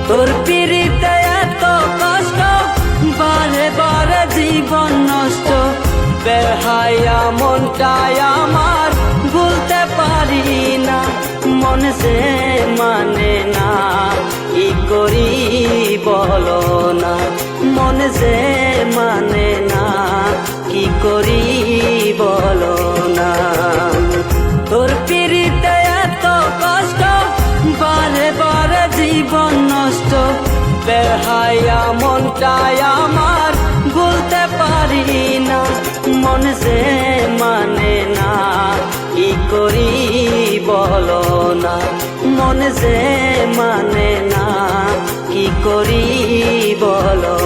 তোর পিড়িতে এত কষ্ট, বারে বারে জীবন নষ্ট। বেহায়া মনটাই আমার ভুলতে পারি না, মন সে মানে না, কি করি বলো না। মন সে মানে না, কি করি বলো না। তোর পিড়িতে এত কষ্ট, বারে বারে জীবন নষ্ট। বেহায়া মনটাই আমার ভুলতে পারি না, মন সে মানে না, কি করি বলো না। মন সে মানে না, কি করি বলো